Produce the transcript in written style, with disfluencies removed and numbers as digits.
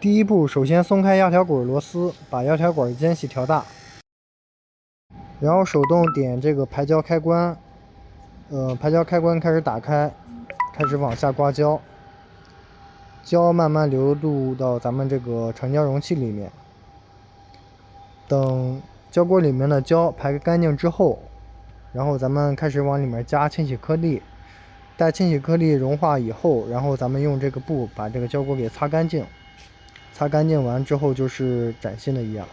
第一步，首先松开压条管螺丝，把压条管间隙调大，然后手动点这个排胶开关，排胶开关开始打开，开始往下刮胶，胶慢慢流入到咱们这个成胶容器里面。等胶锅里面的胶排干净之后，然后咱们开始往里面加清洗颗粒。待清洗颗粒融化以后，然后咱们用这个布把这个胶锅给擦干净。擦干净完之后就是崭新的一样。